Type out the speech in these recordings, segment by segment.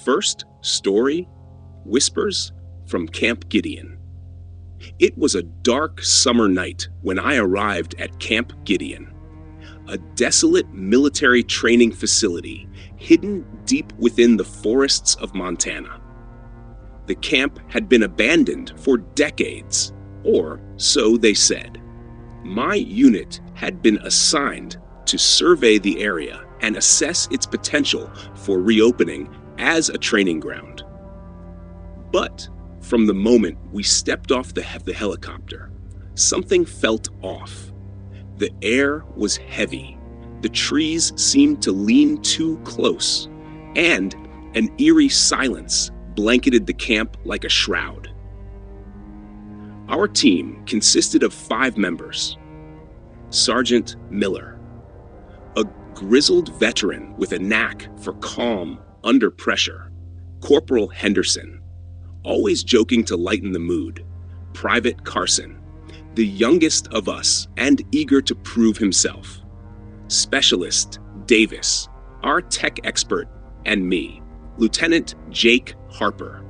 First story, Whispers from Camp Gideon. It was a dark summer night when I arrived at Camp Gideon, a desolate military training facility hidden deep within the forests of Montana. The camp had been abandoned for decades, or so they said. My unit had been assigned to survey the area and assess its potential for reopening as a training ground. But from the moment we stepped off the helicopter, something felt off. The air was heavy, the trees seemed to lean too close, and an eerie silence blanketed the camp like a shroud. Our team consisted of 5 members. Sergeant Miller, a grizzled veteran with a knack for calm under pressure. Corporal Henderson, always joking to lighten the mood. Private Carson, the youngest of us and eager to prove himself. Specialist Davis, our tech expert, and me, Lieutenant Jake Harper,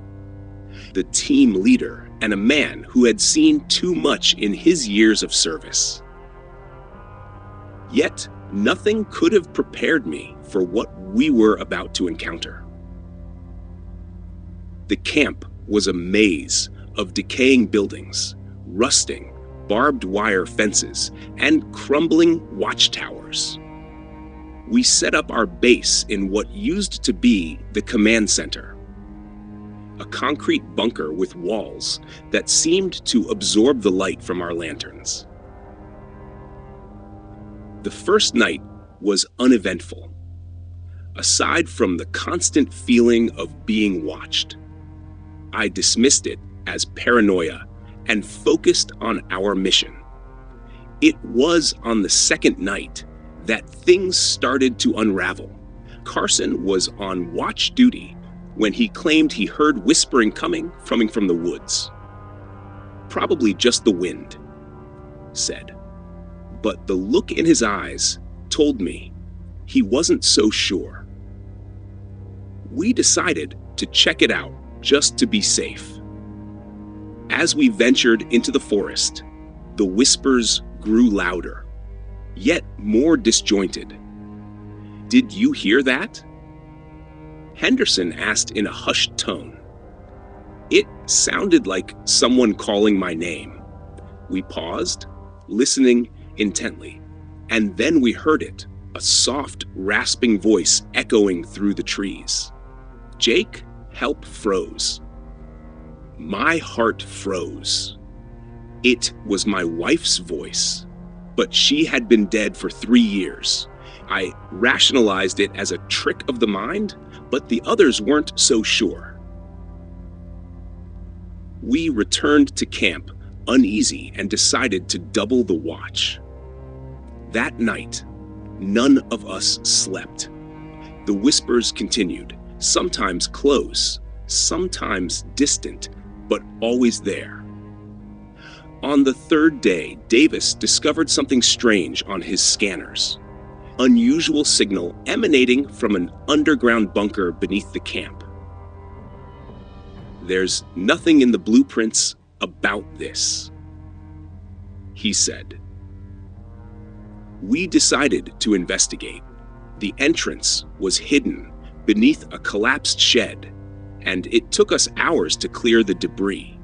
the team leader and a man who had seen too much in his years of service. Yet, nothing could have prepared me for what we were about to encounter. The camp was a maze of decaying buildings, rusting, barbed wire fences, and crumbling watchtowers. We set up our base in what used to be the command center, a concrete bunker with walls that seemed to absorb the light from our lanterns. The first night was uneventful, aside from the constant feeling of being watched. I dismissed it as paranoia and focused on our mission. It was on the second night that things started to unravel. Carson was on watch duty when he claimed he heard whispering coming from the woods. Probably just the wind, said. But the look in his eyes told me he wasn't so sure. We decided to check it out just to be safe. As we ventured into the forest, the whispers grew louder, yet more disjointed. "Did you hear that?" Henderson asked in a hushed tone. It sounded like someone calling my name. We paused, listening intently, and then we heard it, a soft, rasping voice echoing through the trees. Jake froze. My heart froze. It was my wife's voice, but she had been dead for 3 years. I rationalized it as a trick of the mind, but the others weren't so sure. We returned to camp, uneasy, and decided to double the watch. That night, none of us slept. The whispers continued, sometimes close, sometimes distant, but always there. On the 3rd day, Davis discovered something strange on his scanners. Unusual signal emanating from an underground bunker beneath the camp. "There's nothing in the blueprints about this," he said. We decided to investigate. The entrance was hidden beneath a collapsed shed, and it took us hours to clear the debris.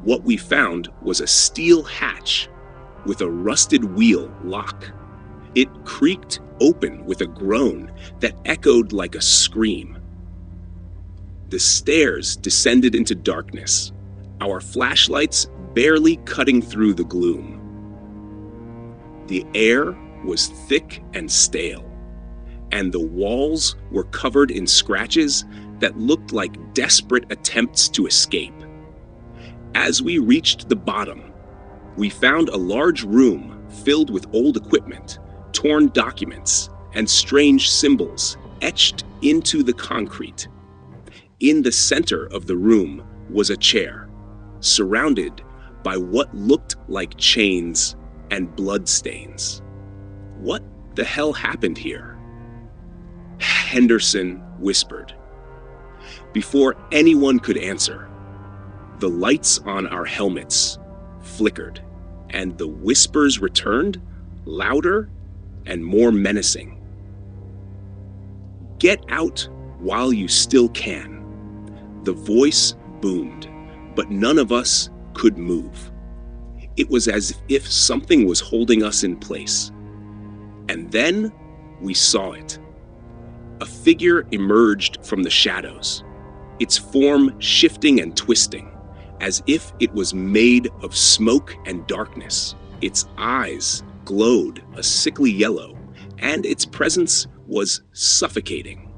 What we found was a steel hatch with a rusted wheel lock. It creaked open with a groan that echoed like a scream. The stairs descended into darkness, our flashlights barely cutting through the gloom. The air was thick and stale, and the walls were covered in scratches that looked like desperate attempts to escape. As we reached the bottom, we found a large room filled with old equipment, torn documents, and strange symbols etched into the concrete. In the center of the room was a chair, surrounded by what looked like chains and bloodstains. What the hell happened here? Henderson whispered. Before anyone could answer, the lights on our helmets flickered, and the whispers returned, louder and more menacing. "Get out while you still can." The voice boomed, but none of us could move. It was as if something was holding us in place. And then we saw it. A figure emerged from the shadows, its form shifting and twisting, as if it was made of smoke and darkness. Its eyes glowed a sickly yellow, and its presence was suffocating.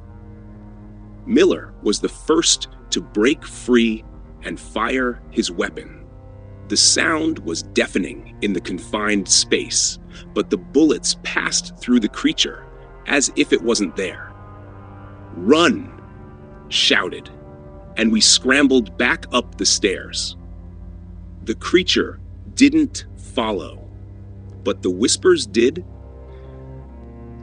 Miller was the first to break free and fire his weapon. The sound was deafening in the confined space, but the bullets passed through the creature as if it wasn't there. "Run!" shouted, and we scrambled back up the stairs. The creature didn't follow, but the whispers did,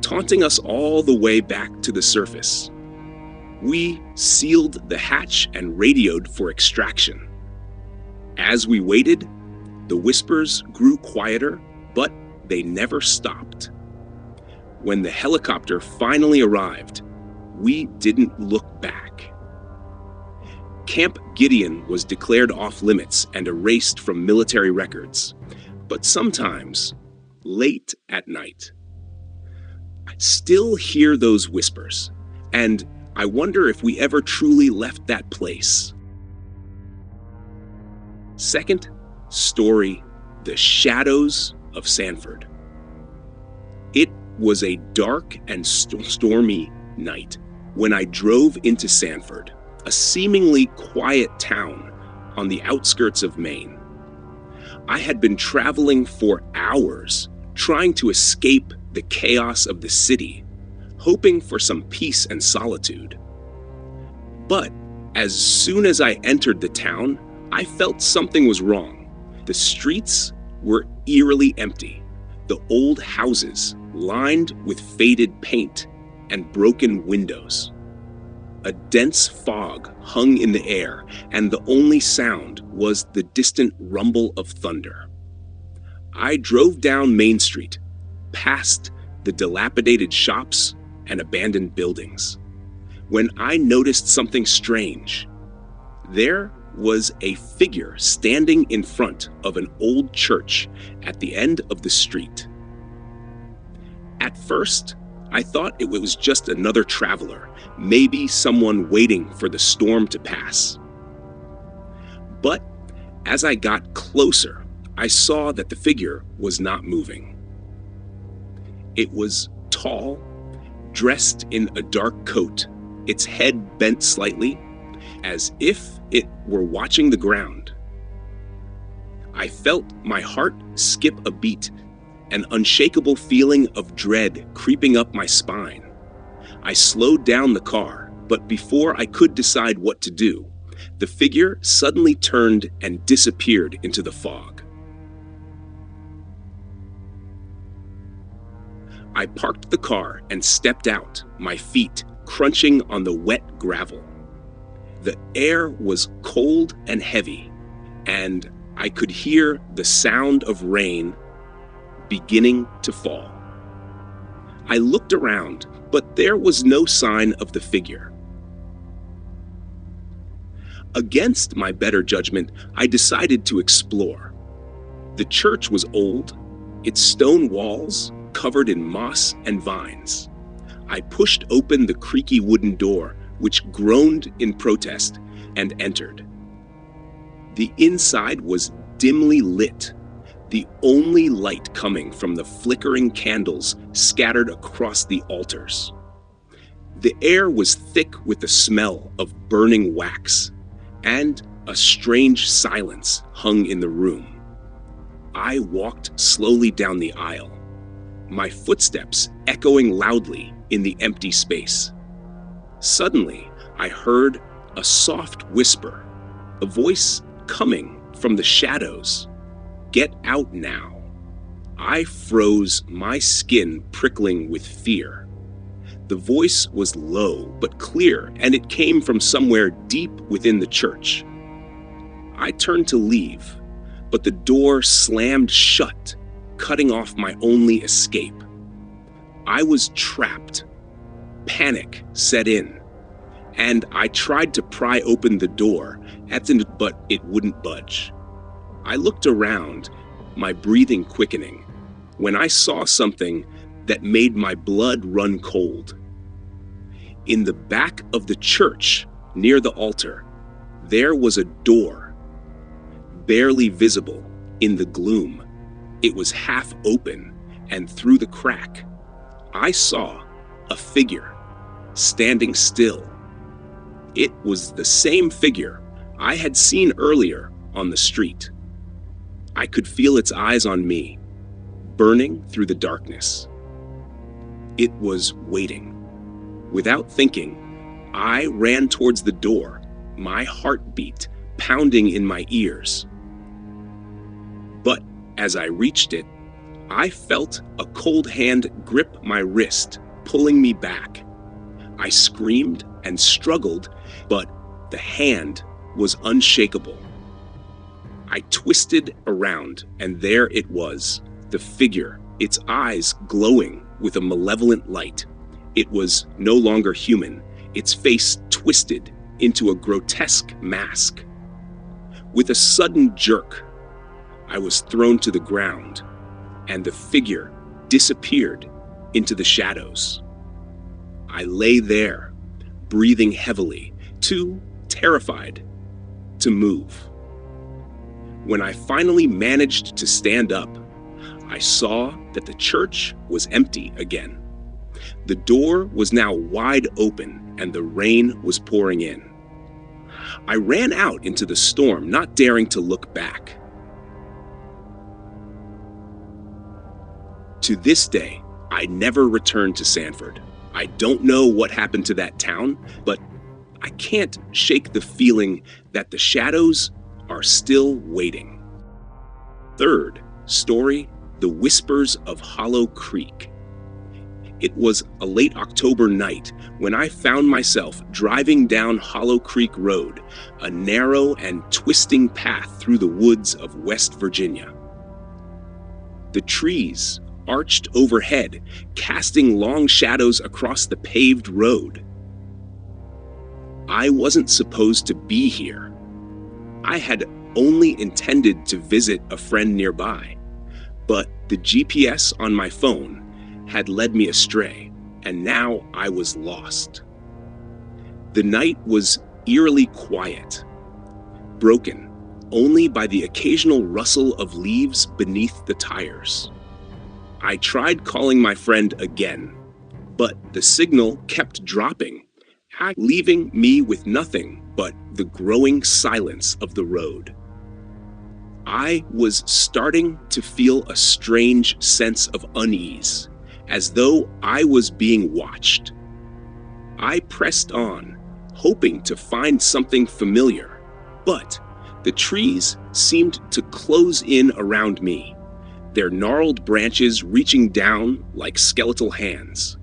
taunting us all the way back to the surface. We sealed the hatch and radioed for extraction. As we waited, the whispers grew quieter, but they never stopped. When the helicopter finally arrived, we didn't look back. Camp Gideon was declared off limits and erased from military records, but sometimes, late at night, I still hear those whispers, and I wonder if we ever truly left that place. Second story, The Shadows of Sanford. It was a dark and stormy night when I drove into Sanford, a seemingly quiet town on the outskirts of Maine. I had been traveling for hours, trying to escape the chaos of the city, hoping for some peace and solitude. But as soon as I entered the town, I felt something was wrong. The streets were eerily empty, the old houses lined with faded paint and broken windows. A dense fog hung in the air, and the only sound was the distant rumble of thunder. I drove down Main Street, past the dilapidated shops and abandoned buildings, when I noticed something strange. There was a figure standing in front of an old church at the end of the street. At first, I thought it was just another traveler, maybe someone waiting for the storm to pass. But as I got closer, I saw that the figure was not moving. It was tall, dressed in a dark coat, its head bent slightly, as if it were watching the ground. I felt my heart skip a beat, an unshakable feeling of dread creeping up my spine. I slowed down the car, but before I could decide what to do, the figure suddenly turned and disappeared into the fog. I parked the car and stepped out, my feet crunching on the wet gravel. The air was cold and heavy, and I could hear the sound of rain beginning to fall. I looked around, but there was no sign of the figure. Against my better judgment, I decided to explore. The church was old, its stone walls covered in moss and vines. I pushed open the creaky wooden door, which groaned in protest, and entered. The inside was dimly lit, the only light coming from the flickering candles scattered across the altars. The air was thick with the smell of burning wax, and a strange silence hung in the room. I walked slowly down the aisle, my footsteps echoing loudly in the empty space. Suddenly, I heard a soft whisper, a voice coming from the shadows. "Get out now." I froze, my skin prickling with fear. The voice was low but clear, and it came from somewhere deep within the church. I turned to leave, but the door slammed shut, cutting off my only escape. I was trapped. Panic set in, and I tried to pry open the door, but it wouldn't budge. I looked around, my breathing quickening, when I saw something that made my blood run cold. In the back of the church, near the altar, there was a door, barely visible in the gloom. It was half open, and through the crack, I saw a figure standing still. It was the same figure I had seen earlier on the street. I could feel its eyes on me, burning through the darkness. It was waiting. Without thinking, I ran towards the door, my heartbeat pounding in my ears. But as I reached it, I felt a cold hand grip my wrist, pulling me back. I screamed and struggled, but the hand was unshakable. I twisted around, and there it was, the figure, its eyes glowing with a malevolent light. It was no longer human, its face twisted into a grotesque mask. With a sudden jerk, I was thrown to the ground, and the figure disappeared into the shadows. I lay there, breathing heavily, too terrified to move. When I finally managed to stand up, I saw that the church was empty again. The door was now wide open, and the rain was pouring in. I ran out into the storm, not daring to look back. To this day, I never returned to Sanford. I don't know what happened to that town, but I can't shake the feeling that the shadows are still waiting. Third story, The Whispers of Hollow Creek. It was a late October night when I found myself driving down Hollow Creek Road, a narrow and twisting path through the woods of West Virginia. The trees arched overhead, casting long shadows across the paved road. I wasn't supposed to be here. I had only intended to visit a friend nearby, but the GPS on my phone had led me astray, and now I was lost. The night was eerily quiet, broken only by the occasional rustle of leaves beneath the tires. I tried calling my friend again, but the signal kept dropping, leaving me with nothing but the growing silence of the road. I was starting to feel a strange sense of unease, as though I was being watched. I pressed on, hoping to find something familiar, but the trees seemed to close in around me, their gnarled branches reaching down like skeletal hands.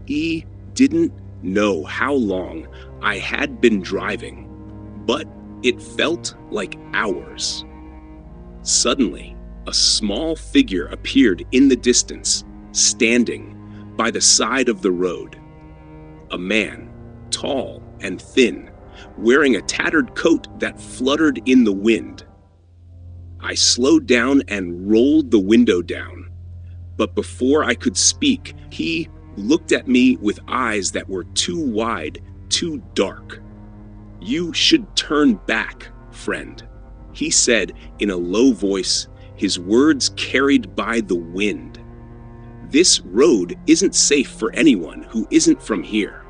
Didn't know how long I had been driving, but it felt like hours. Suddenly, a small figure appeared in the distance, standing by the side of the road. A man, tall and thin, wearing a tattered coat that fluttered in the wind. I slowed down and rolled the window down, but before I could speak, he looked at me with eyes that were too wide, too dark. "You should turn back, friend," he said in a low voice, his words carried by the wind. "This road isn't safe for anyone who isn't from here."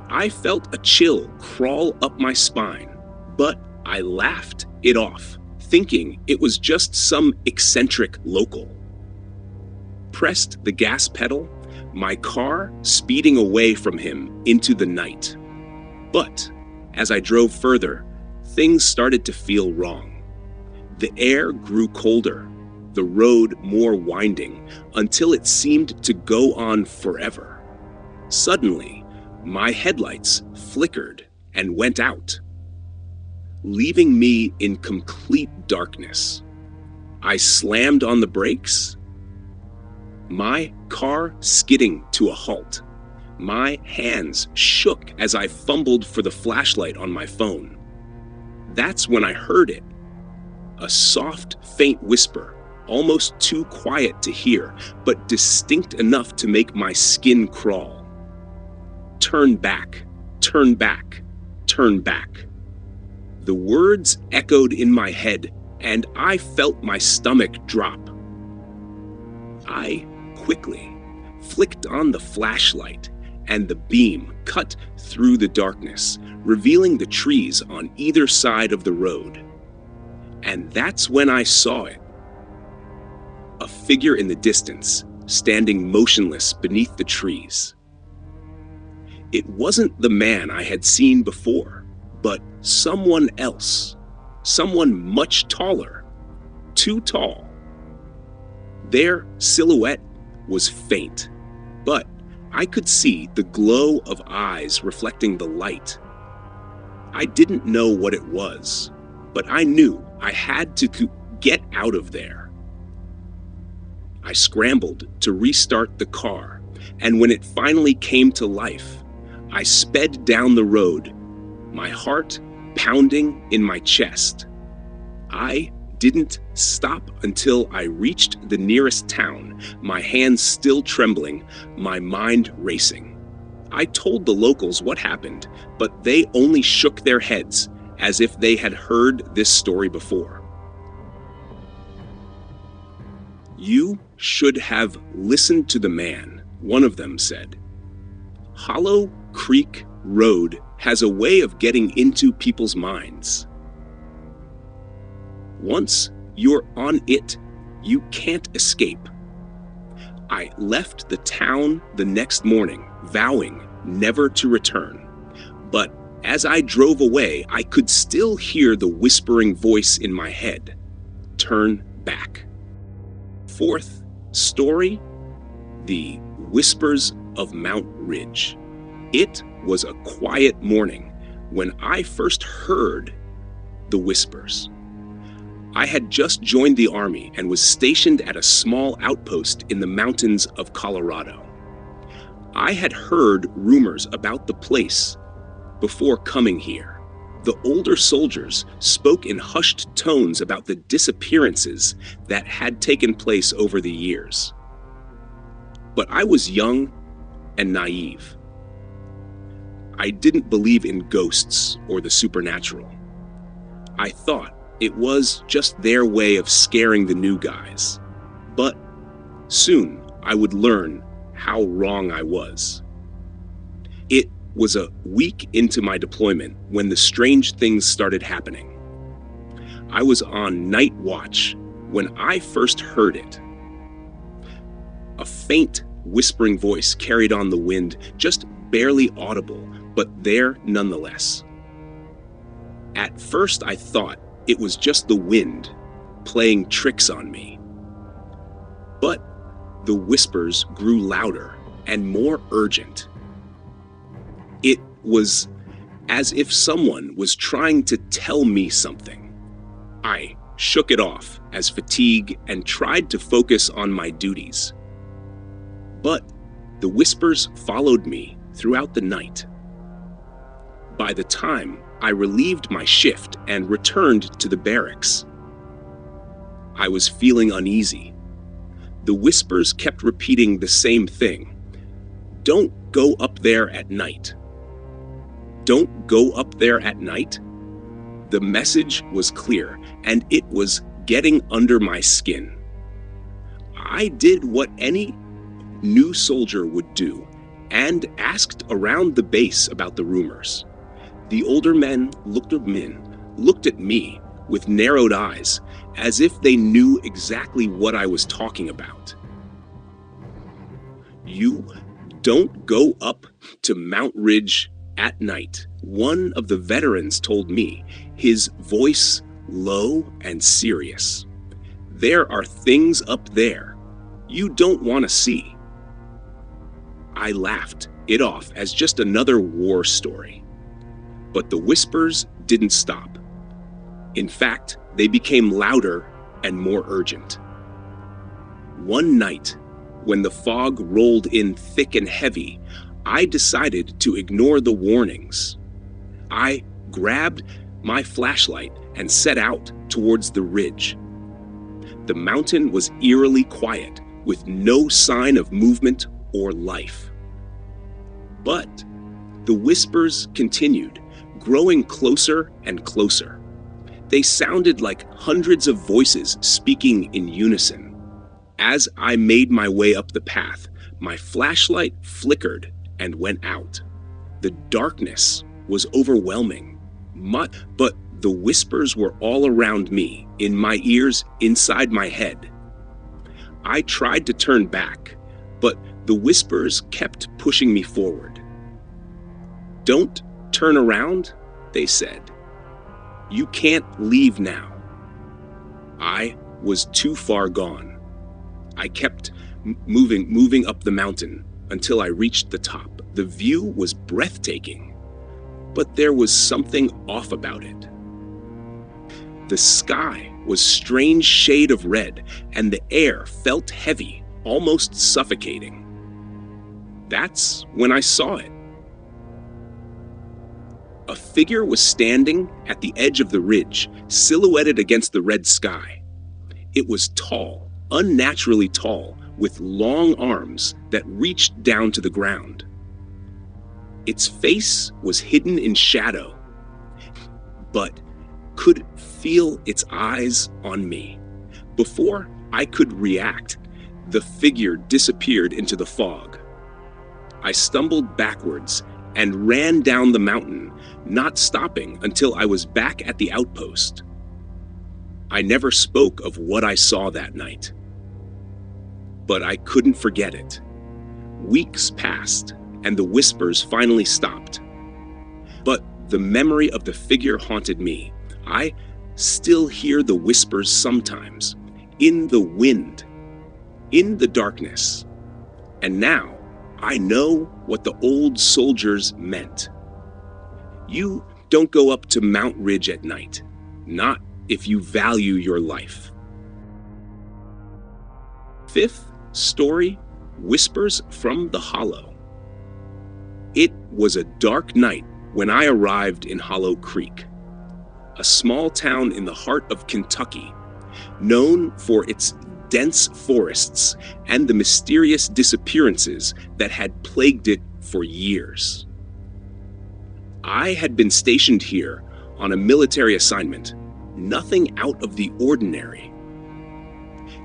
I felt a chill crawl up my spine, but I laughed it off, thinking it was just some eccentric local. Pressed the gas pedal, my car speeding away from him into the night. But as I drove further, things started to feel wrong. The air grew colder, the road more winding until it seemed to go on forever. Suddenly, my headlights flickered and went out, leaving me in complete darkness. I slammed on the brakes, my car skidding to a halt. My hands shook as I fumbled for the flashlight on my phone. That's when I heard it. A soft, faint whisper, almost too quiet to hear, but distinct enough to make my skin crawl. Turn back, turn back, turn back. The words echoed in my head, and I felt my stomach drop. I quickly flicked on the flashlight, and the beam cut through the darkness, revealing the trees on either side of the road. And that's when I saw it. A figure in the distance, standing motionless beneath the trees. It wasn't the man I had seen before, but someone else. Someone much taller. Too tall. Their silhouette was faint, but I could see the glow of eyes reflecting the light. I didn't know what it was, but I knew I had to get out of there. I scrambled to restart the car, and when it finally came to life, I sped down the road, my heart pounding in my chest. I didn't stop until I reached the nearest town, my hands still trembling, my mind racing. I told the locals what happened, but they only shook their heads as if they had heard this story before. "You should have listened to the man," one of them said. "Hollow Creek Road has a way of getting into people's minds. Once you're on it, you can't escape." I left the town the next morning, vowing never to return. But as I drove away, I could still hear the whispering voice in my head. Turn back. Fourth story, The Whispers of Mount Ridge. It was a quiet morning when I first heard the whispers. I had just joined the army and was stationed at a small outpost in the mountains of Colorado. I had heard rumors about the place before coming here. The older soldiers spoke in hushed tones about the disappearances that had taken place over the years. But I was young and naive. I didn't believe in ghosts or the supernatural. I thought it was just their way of scaring the new guys. But soon I would learn how wrong I was. It was a week into my deployment when the strange things started happening. I was on night watch when I first heard it. A faint, whispering voice carried on the wind, just barely audible, but there nonetheless. At first I thought it was just the wind playing tricks on me. But the whispers grew louder and more urgent. It was as if someone was trying to tell me something. I shook it off as fatigue and tried to focus on my duties. But the whispers followed me throughout the night. By the time I relieved my shift and returned to the barracks, I was feeling uneasy. The whispers kept repeating the same thing. "Don't go up there at night. Don't go up there at night." The message was clear, and it was getting under my skin. I did what any new soldier would do and asked around the base about the rumors. The older men looked at me with narrowed eyes, as if they knew exactly what I was talking about. "You don't go up to Mount Ridge at night," one of the veterans told me, his voice low and serious. There are things up there you don't want to see." I laughed it off as just another war story. But the whispers didn't stop. In fact, they became louder and more urgent. One night, when the fog rolled in thick and heavy, I decided to ignore the warnings. I grabbed my flashlight and set out towards the ridge. The mountain was eerily quiet, with no sign of movement or life. But the whispers continued, growing closer and closer. They sounded like hundreds of voices speaking in unison. As I made my way up the path, my flashlight flickered and went out. The darkness was overwhelming, but the whispers were all around me, in my ears, inside my head. I tried to turn back, but the whispers kept pushing me forward. "Don't turn around," they said. "You can't leave now." I was too far gone. I kept moving up the mountain until I reached the top. The view was breathtaking, but there was something off about it. The sky was a strange shade of red, and the air felt heavy, almost suffocating. That's when I saw it. A figure was standing at the edge of the ridge, silhouetted against the red sky. It was tall, unnaturally tall, with long arms that reached down to the ground. Its face was hidden in shadow, but could feel its eyes on me. Before I could react, the figure disappeared into the fog. I stumbled backwards and ran down the mountain, not stopping until I was back at the outpost. I never spoke of what I saw that night, but I couldn't forget it. Weeks passed, and the whispers finally stopped. But the memory of the figure haunted me. I still hear the whispers sometimes, in the wind, in the darkness. And now I know what the old soldiers meant. You don't go up to Mount Ridge at night, not if you value your life. Fifth story, Whispers from the Hollow. It was a dark night when I arrived in Hollow Creek, a small town in the heart of Kentucky, known for its dense forests and the mysterious disappearances that had plagued it for years. I had been stationed here on a military assignment, nothing out of the ordinary.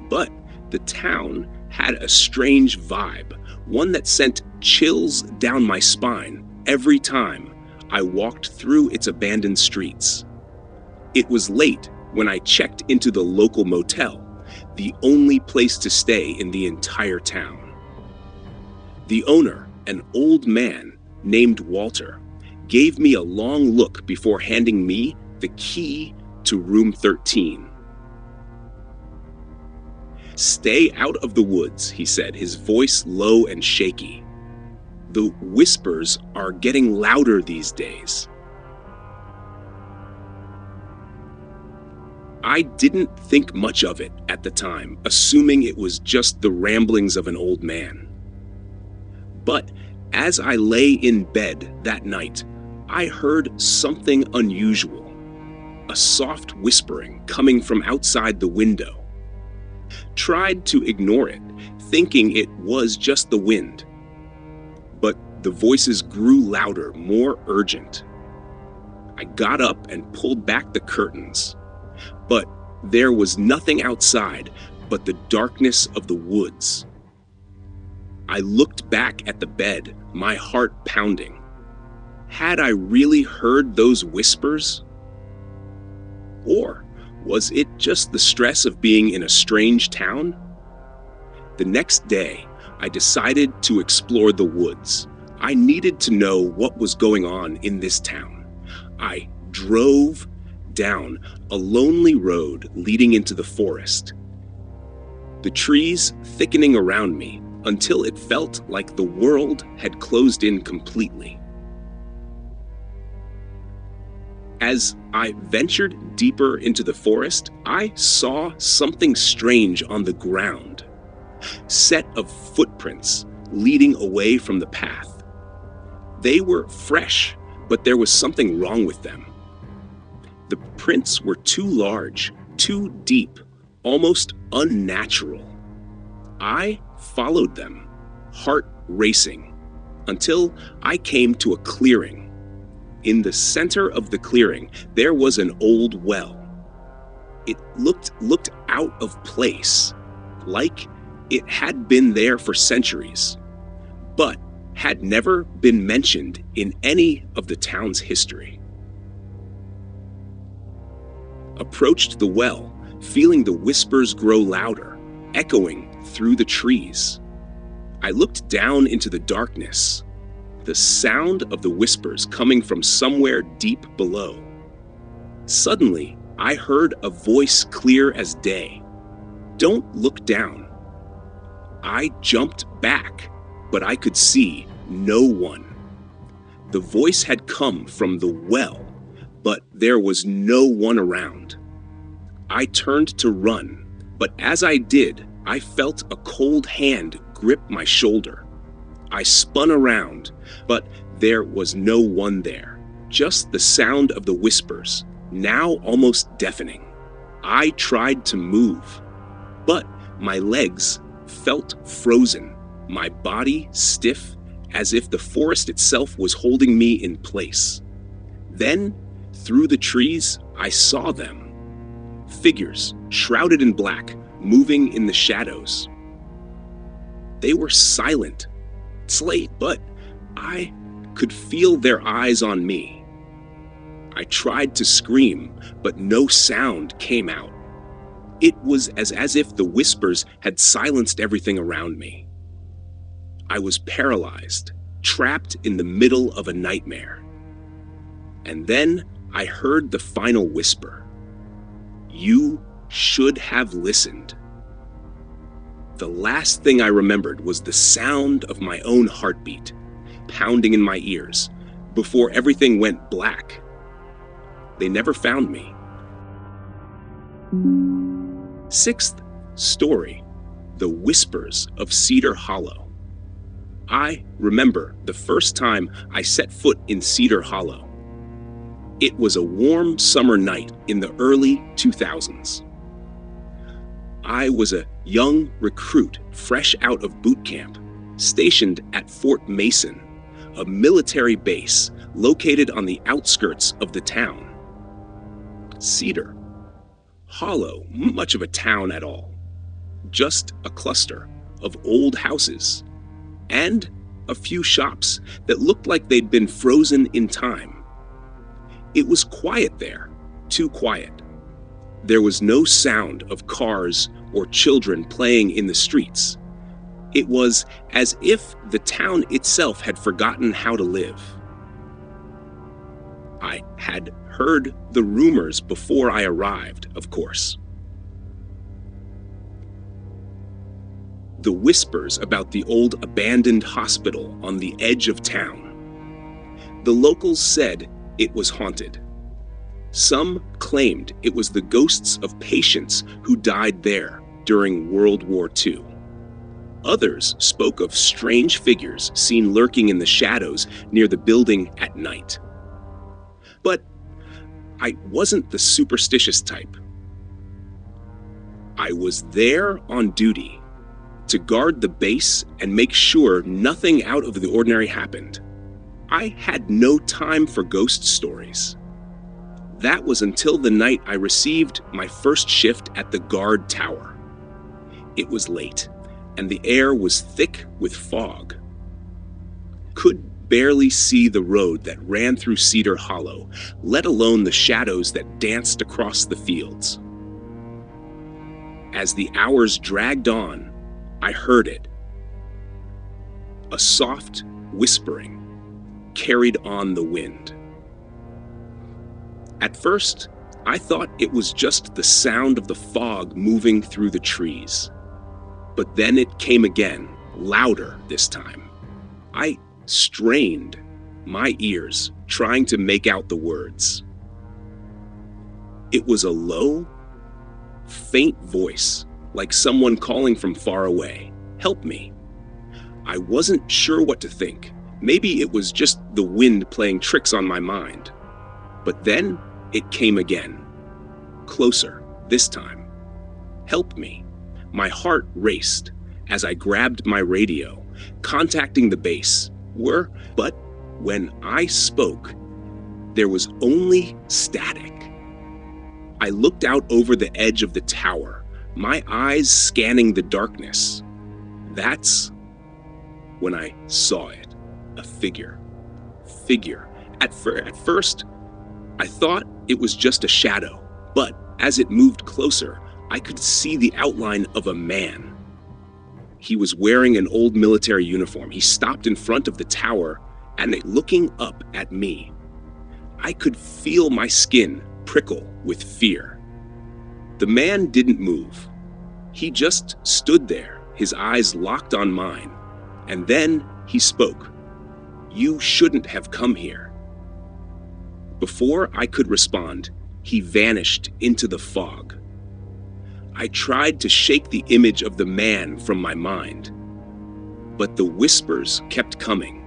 But the town had a strange vibe, one that sent chills down my spine every time I walked through its abandoned streets. It was late when I checked into the local motel, the only place to stay in the entire town. The owner, an old man named Walter, gave me a long look before handing me the key to room 13. "Stay out of the woods," he said, his voice low and shaky. "The whispers are getting louder these days." I didn't think much of it at the time, assuming it was just the ramblings of an old man. But as I lay in bed that night, I heard something unusual, a soft whispering coming from outside the window. Tried to ignore it, thinking it was just the wind. But the voices grew louder, more urgent. I got up and pulled back the curtains. But there was nothing outside but the darkness of the woods. I looked back at the bed, my heart pounding. Had I really heard those whispers? Or was it just the stress of being in a strange town? The next day, I decided to explore the woods. I needed to know what was going on in this town. I drove down a lonely road leading into the forest, the trees thickening around me until it felt like the world had closed in completely. As I ventured deeper into the forest, I saw something strange on the ground. Set of footprints leading away from the path. They were fresh, but there was something wrong with them. The prints were too large, too deep, almost unnatural. I followed them, heart racing, until I came to a clearing. In the center of the clearing, there was an old well. It looked out of place, like it had been there for centuries, but had never been mentioned in any of the town's history. Approached the well, feeling the whispers grow louder, echoing through the trees. I looked down into the darkness, the sound of the whispers coming from somewhere deep below. Suddenly, I heard a voice clear as day. "Don't look down." I jumped back, but I could see no one. The voice had come from the well, but there was no one around. I turned to run, but as I did, I felt a cold hand grip my shoulder. I spun around, but there was no one there, just the sound of the whispers, now almost deafening. I tried to move, but my legs felt frozen, my body stiff, as if the forest itself was holding me in place. Then, through the trees, I saw them. Figures, shrouded in black, moving in the shadows. They were silent, but I could feel their eyes on me. I tried to scream, but no sound came out. It was as if the whispers had silenced everything around me. I was paralyzed, trapped in the middle of a nightmare. And then I heard the final whisper. "You should have listened." The last thing I remembered was the sound of my own heartbeat, pounding in my ears, before everything went black. They never found me. Sixth story, The Whispers of Cedar Hollow. I remember the first time I set foot in Cedar Hollow. It was a warm summer night in the early 2000s. I was a young recruit fresh out of boot camp, stationed at Fort Mason, a military base located on the outskirts of the town. Cedar Hollow, much of a town at all, just a cluster of old houses and a few shops that looked like they'd been frozen in time. It was quiet there, too quiet. There was no sound of cars or children playing in the streets. It was as if the town itself had forgotten how to live. I had heard the rumors before I arrived, of course. The whispers about the old abandoned hospital on the edge of town. The locals said it was haunted. Some claimed it was the ghosts of patients who died there during World War II. Others spoke of strange figures seen lurking in the shadows near the building at night. But I wasn't the superstitious type. I was there on duty to guard the base and make sure nothing out of the ordinary happened. I had no time for ghost stories. That was until the night I received my first shift at the guard tower. It was late, and the air was thick with fog. Could barely see the road that ran through Cedar Hollow, let alone the shadows that danced across the fields. As the hours dragged on, I heard it. A soft whispering carried on the wind. At first, I thought it was just the sound of the fog moving through the trees. But then it came again, louder this time. I strained my ears, trying to make out the words. It was a low, faint voice, like someone calling from far away. Help me. I wasn't sure what to think. Maybe it was just the wind playing tricks on my mind. But then it came again. Closer, this time. Help me. My heart raced as I grabbed my radio, contacting the base. But when I spoke, there was only static. I looked out over the edge of the tower, my eyes scanning the darkness. That's when I saw it. A figure. At first, I thought it was just a shadow, but as it moved closer, I could see the outline of a man. He was wearing an old military uniform. He stopped in front of the tower and looking up at me. I could feel my skin prickle with fear. The man didn't move. He just stood there, his eyes locked on mine. And then he spoke. You shouldn't have come here. Before I could respond, he vanished into the fog. I tried to shake the image of the man from my mind, but the whispers kept coming.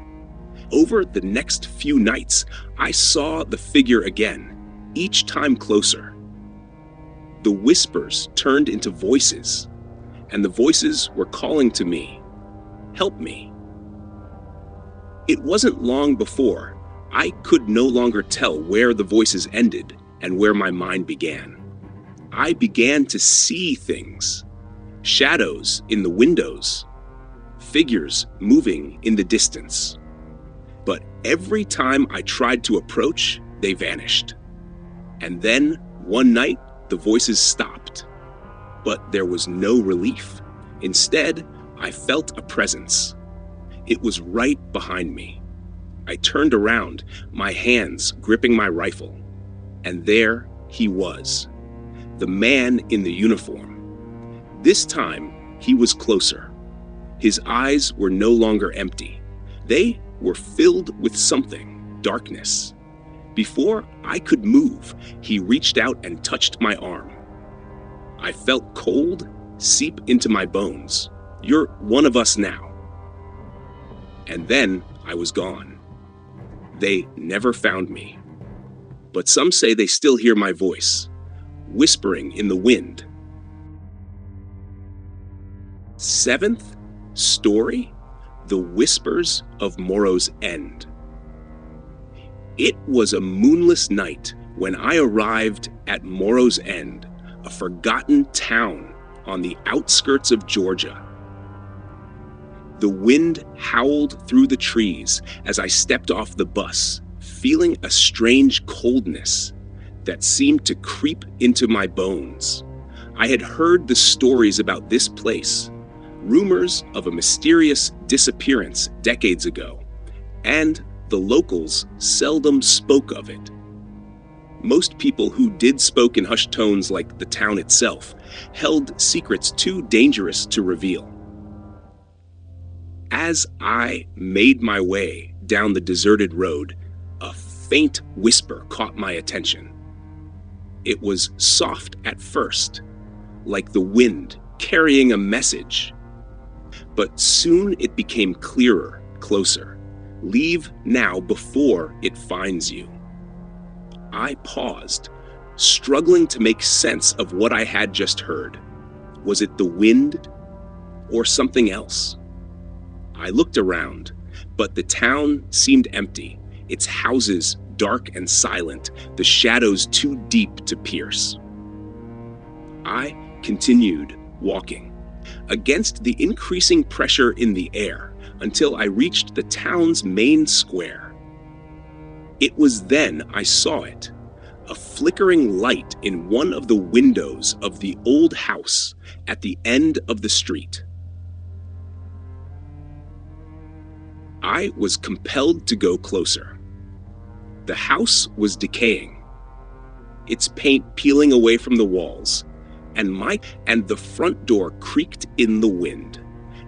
Over the next few nights, I saw the figure again, each time closer. The whispers turned into voices, and the voices were calling to me, help me. It wasn't long before I could no longer tell where the voices ended and where my mind began. I began to see things, shadows in the windows, figures moving in the distance. But every time I tried to approach, they vanished. And then, one night, the voices stopped. But there was no relief. Instead, I felt a presence. It was right behind me. I turned around, my hands gripping my rifle. And there he was, the man in the uniform. This time, he was closer. His eyes were no longer empty. They were filled with something, darkness. Before I could move, he reached out and touched my arm. I felt cold seep into my bones. You're one of us now. And then I was gone. They never found me. But some say they still hear my voice, whispering in the wind. Seventh story, The Whispers of Morrow's End. It was a moonless night when I arrived at Morrow's End, a forgotten town on the outskirts of Georgia. The wind howled through the trees as I stepped off the bus, feeling a strange coldness that seemed to creep into my bones. I had heard the stories about this place, rumors of a mysterious disappearance decades ago, and the locals seldom spoke of it. Most people who did spoke in hushed tones, like the town itself, held secrets too dangerous to reveal. As I made my way down the deserted road, a faint whisper caught my attention. It was soft at first, like the wind carrying a message. But soon it became clearer, closer. Leave now before it finds you. I paused, struggling to make sense of what I had just heard. Was it the wind or something else? I looked around, but the town seemed empty, its houses dark and silent, the shadows too deep to pierce. I continued walking, against the increasing pressure in the air, until I reached the town's main square. It was then I saw it, a flickering light in one of the windows of the old house at the end of the street. I was compelled to go closer. The house was decaying, its paint peeling away from the walls, and the front door creaked in the wind,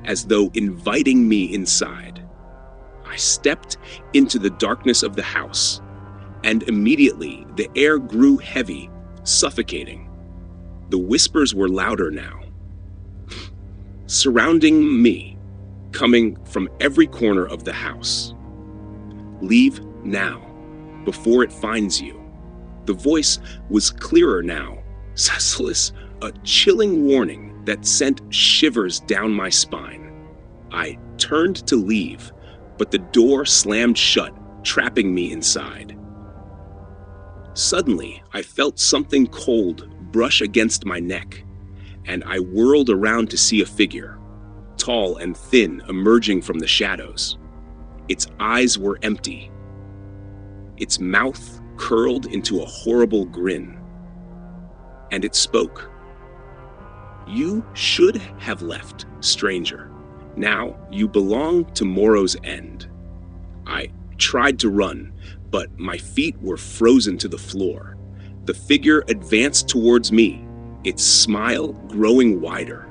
as though inviting me inside. I stepped into the darkness of the house, and immediately the air grew heavy, suffocating. The whispers were louder now, surrounding me, coming from every corner of the house. "Leave now, before it finds you." The voice was clearer now, ceaseless, a chilling warning that sent shivers down my spine. I turned to leave, but the door slammed shut, trapping me inside. Suddenly, I felt something cold brush against my neck, and I whirled around to see a figure, tall and thin, emerging from the shadows. Its eyes were empty. Its mouth curled into a horrible grin. And it spoke. "You should have left, stranger. Now you belong to Morrow's End." I tried to run, but my feet were frozen to the floor. The figure advanced towards me, its smile growing wider.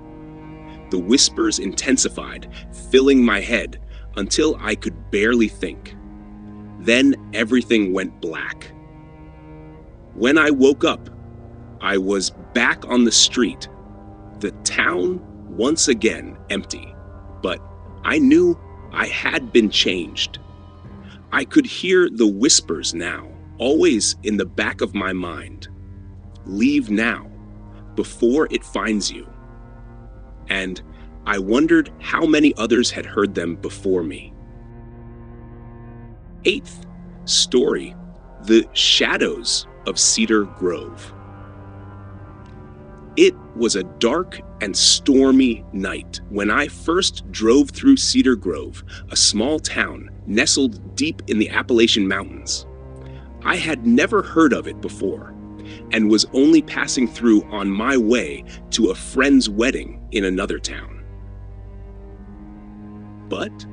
The whispers intensified, filling my head until I could barely think. Then everything went black. When I woke up, I was back on the street, the town once again empty, but I knew I had been changed. I could hear the whispers now, always in the back of my mind. "Leave now, before it finds you." And I wondered how many others had heard them before me. 8th story, The Shadows of Cedar Grove. It was a dark and stormy night when I first drove through Cedar Grove, a small town nestled deep in the Appalachian Mountains. I had never heard of it before, and was only passing through on my way to a friend's wedding in another town. But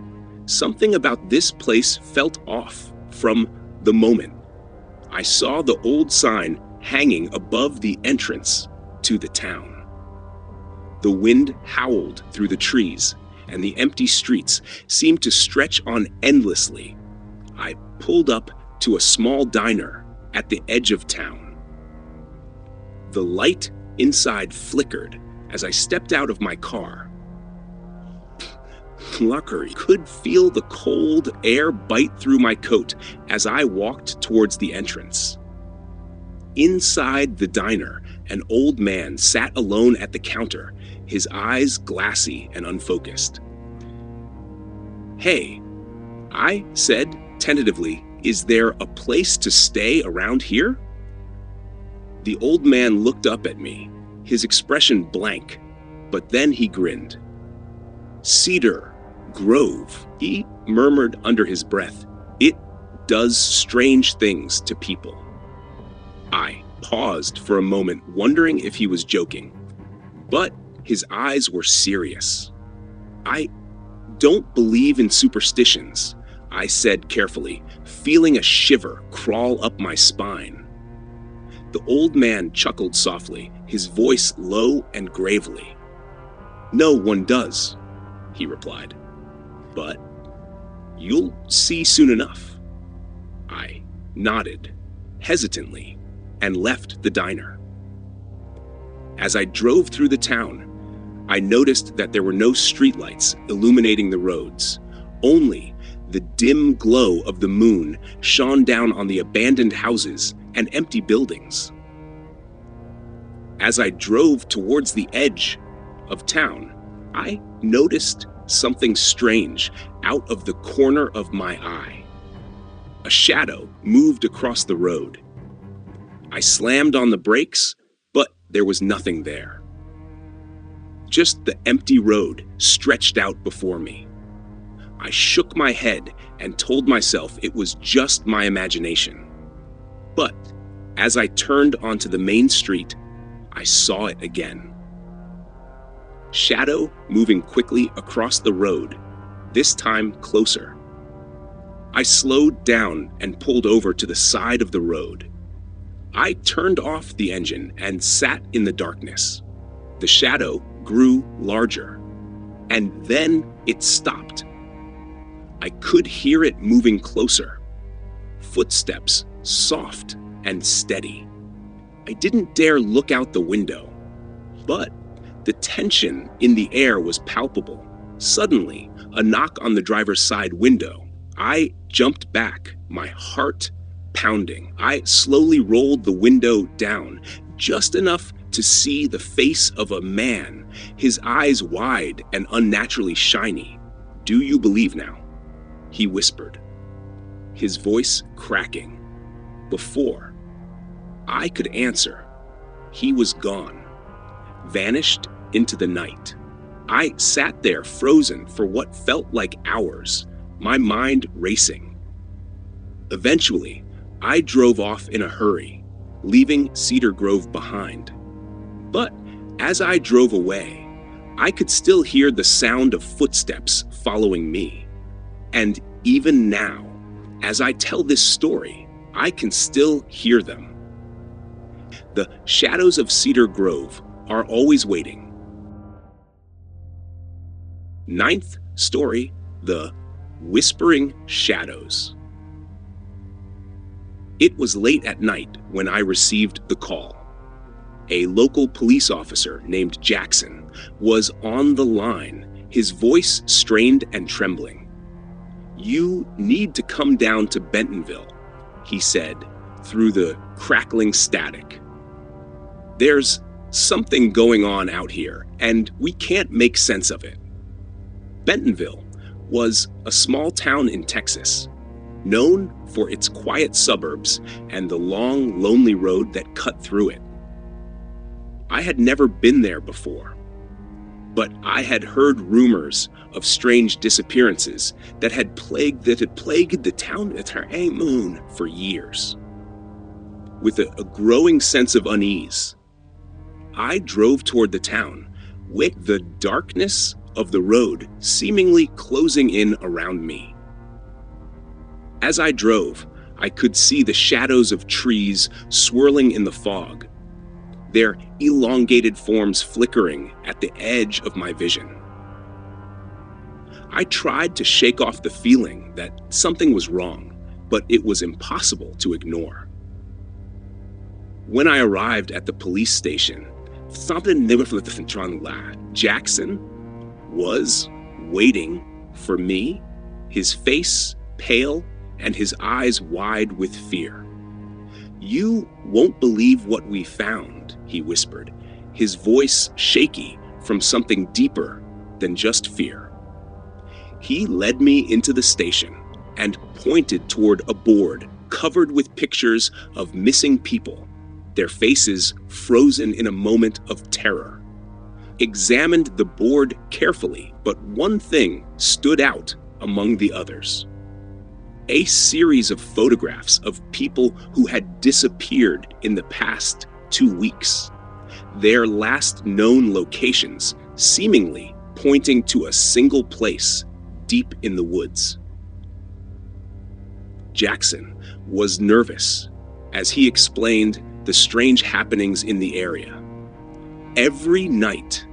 something about this place felt off from the moment I saw the old sign hanging above the entrance to the town. The wind howled through the trees, and the empty streets seemed to stretch on endlessly. I pulled up to a small diner at the edge of town. The light inside flickered as I stepped out of my car. Luckily, I could feel the cold air bite through my coat as I walked towards the entrance. Inside the diner, an old man sat alone at the counter, his eyes glassy and unfocused. "Hey," I said tentatively, "is there a place to stay around here?" The old man looked up at me, his expression blank, but then he grinned. "Cedar Grove," he murmured under his breath. "It does strange things to people." I paused for a moment, wondering if he was joking, but his eyes were serious. "I don't believe in superstitions," I said carefully, feeling a shiver crawl up my spine. The old man chuckled softly, his voice low and gravely. "No one does," he replied. "But you'll see soon enough." I nodded, hesitantly, and left the diner. As I drove through the town, I noticed that there were no streetlights illuminating the roads. Only the dim glow of the moon shone down on the abandoned houses and empty buildings. As I drove towards the edge of town, I noticed something strange out of the corner of my eye. A shadow moved across the road. I slammed on the brakes, but there was nothing there. Just the empty road stretched out before me. I shook my head and told myself it was just my imagination. But as I turned onto the main street, I saw it again. Shadow moving quickly across the road, this time closer. I slowed down and pulled over to the side of the road. I turned off the engine and sat in the darkness, The shadow grew larger, and then it stopped. I could hear it moving closer. Footsteps, soft and steady. I didn't dare look out the window, but the tension in the air was palpable. Suddenly, a knock on the driver's side window. I jumped back, my heart pounding. I slowly rolled the window down, just enough to see the face of a man, his eyes wide and unnaturally shiny. "Do you believe now?" he whispered, his voice cracking. Before I could answer, he was gone, vanished into the night. I sat there frozen for what felt like hours, my mind racing. Eventually, I drove off in a hurry, leaving Cedar Grove behind. But as I drove away, I could still hear the sound of footsteps following me. And even now, as I tell this story, I can still hear them. The shadows of Cedar Grove are always waiting. Ninth story, The Whispering Shadows. It was late at night when I received the call. A local police officer named Jackson was on the line, his voice strained and trembling. "You need to come down to Bentonville," he said through the crackling static. "There's something going on out here, and we can't make sense of it." Bentonville was a small town in Texas, known for its quiet suburbs and the long, lonely road that cut through it. I had never been there before, but I had heard rumors of strange disappearances that had plagued the town for years. With a growing sense of unease, I drove toward the town, with the darkness of the road seemingly closing in around me. As I drove, I could see the shadows of trees swirling in the fog, their elongated forms flickering at the edge of my vision. I tried to shake off the feeling that something was wrong, but it was impossible to ignore. When I arrived at the police station, Jackson was waiting for me, his face pale and his eyes wide with fear. "You won't believe what we found," he whispered, his voice shaky from something deeper than just fear. He led me into the station and pointed toward a board covered with pictures of missing people, their faces frozen in a moment of terror. Examined the board carefully, but one thing stood out among the others. A series of photographs of people who had disappeared in the past 2 weeks. Their last known locations seemingly pointing to a single place deep in the woods. Jackson was nervous as he explained the strange happenings in the area. "Every night,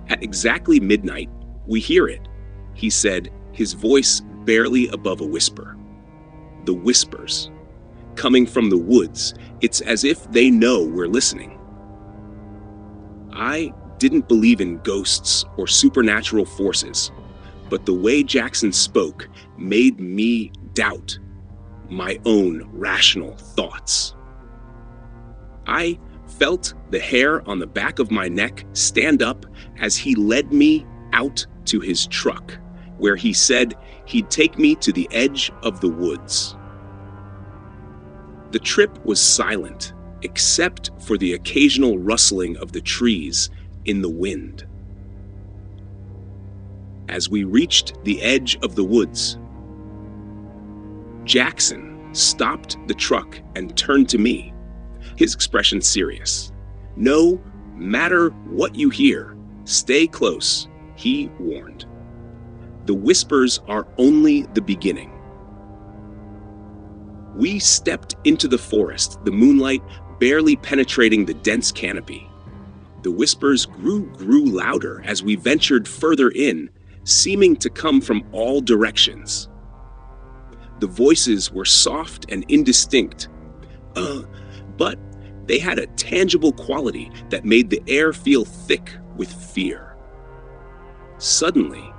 at exactly midnight, we hear it," he said, his voice barely above a whisper. "The whispers, coming from the woods, it's as if they know we're listening." I didn't believe in ghosts or supernatural forces, but the way Jackson spoke made me doubt my own rational thoughts. I felt the hair on the back of my neck stand up as he led me out to his truck, where he said he'd take me to the edge of the woods. The trip was silent, except for the occasional rustling of the trees in the wind. As we reached the edge of the woods, Jackson stopped the truck and turned to me, his expression serious. "No matter what you hear, stay close," he warned. "The whispers are only the beginning." We stepped into the forest, the moonlight barely penetrating the dense canopy. The whispers grew louder as we ventured further in, seeming to come from all directions. The voices were soft and indistinct, but they had a tangible quality that made the air feel thick with fear. Suddenly,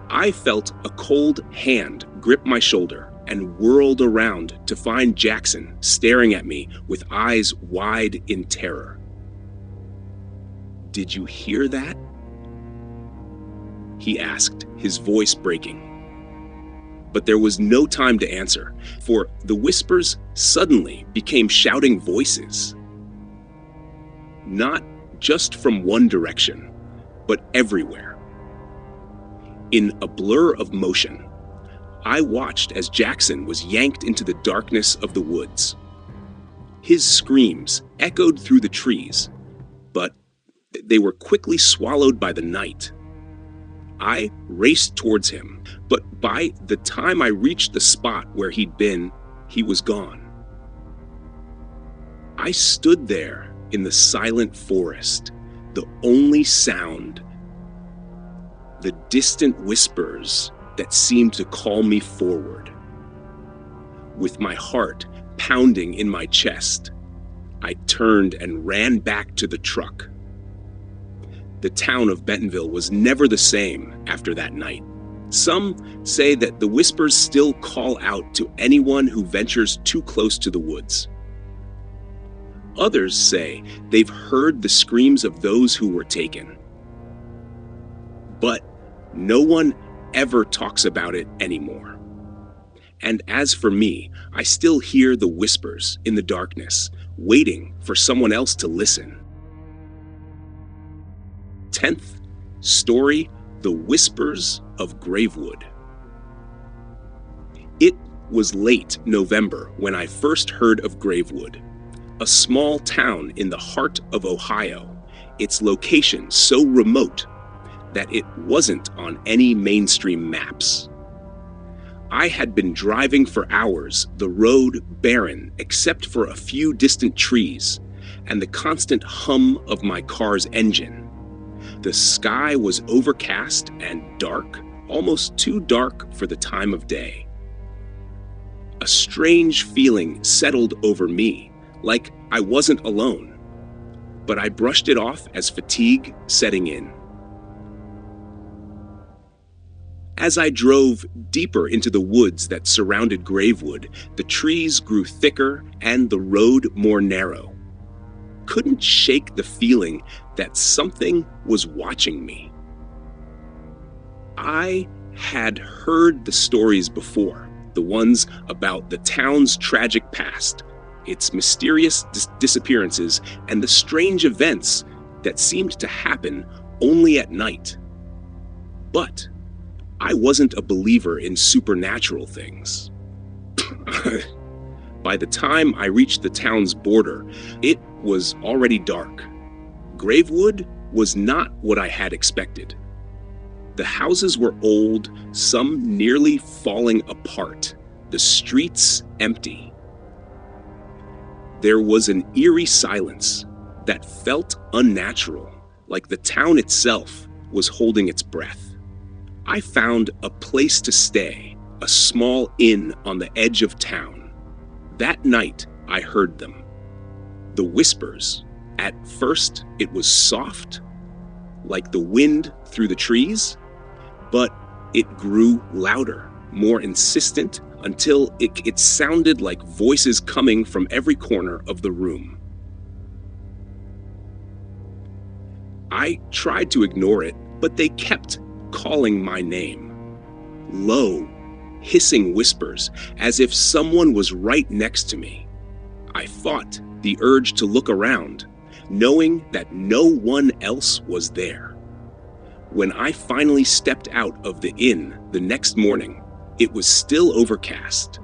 I felt a cold hand grip my shoulder and whirled around to find Jackson staring at me with eyes wide in terror. "Did you hear that?" he asked, his voice breaking. But there was no time to answer, for the whispers suddenly became shouting voices. Not just from one direction, but everywhere. In a blur of motion, I watched as Jackson was yanked into the darkness of the woods. His screams echoed through the trees, but they were quickly swallowed by the night. I raced towards him, but by the time I reached the spot where he'd been, he was gone. I stood there in the silent forest, the only sound, the distant whispers that seemed to call me forward. With my heart pounding in my chest, I turned and ran back to the truck. The town of Bentonville was never the same after that night. Some say that the whispers still call out to anyone who ventures too close to the woods. Others say they've heard the screams of those who were taken. But no one ever talks about it anymore. And as for me, I still hear the whispers in the darkness, waiting for someone else to listen. 10th story, The Whispers of Gravewood. It was late November when I first heard of Gravewood, a small town in the heart of Ohio, its location so remote that it wasn't on any mainstream maps. I had been driving for hours, the road barren except for a few distant trees and the constant hum of my car's engine. The sky was overcast and dark, almost too dark for the time of day. A strange feeling settled over me, like I wasn't alone, but I brushed it off as fatigue setting in. As I drove deeper into the woods that surrounded Gravewood, the trees grew thicker and the road more narrow. Couldn't shake the feeling that something was watching me. I had heard the stories before, the ones about the town's tragic past, its mysterious disappearances, and the strange events that seemed to happen only at night. But I wasn't a believer in supernatural things. By the time I reached the town's border, it was already dark. Gravewood was not what I had expected. The houses were old, some nearly falling apart, the streets empty. There was an eerie silence that felt unnatural, like the town itself was holding its breath. I found a place to stay, a small inn on the edge of town. That night, I heard them. The whispers. At first, it was soft, like the wind through the trees, but it grew louder, more insistent, until it sounded like voices coming from every corner of the room. I tried to ignore it, but they kept calling my name. Low, hissing whispers, as if someone was right next to me. I fought the urge to look around, knowing that no one else was there. When I finally stepped out of the inn the next morning, it was still overcast.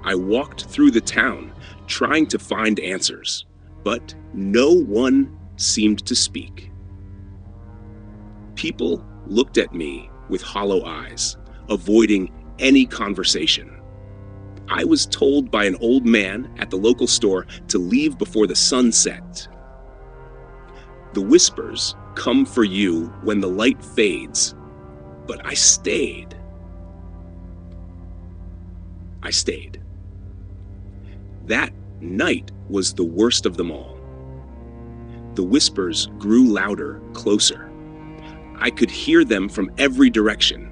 I walked through the town, trying to find answers, but no one seemed to speak. People looked at me with hollow eyes, avoiding any conversation. I was told by an old man at the local store to leave before the sun set. The whispers come for you when the light fades, but I stayed. I stayed. That night was the worst of them all. The whispers grew louder, closer. I could hear them from every direction,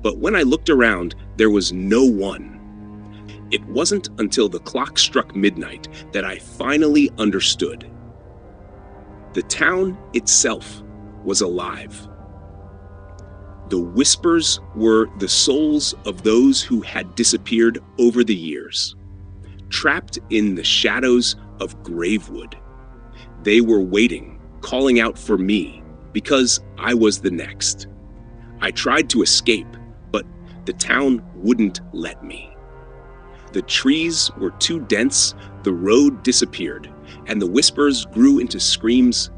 but when I looked around, there was no one. It wasn't until the clock struck midnight that I finally understood. The town itself was alive. The whispers were the souls of those who had disappeared over the years, trapped in the shadows of Gravewood. They were waiting, calling out for me, because I was the next. I tried to escape, but the town wouldn't let me. The trees were too dense, the road disappeared, and the whispers grew into screams.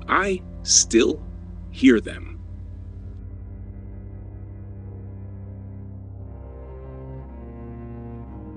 I still hear them.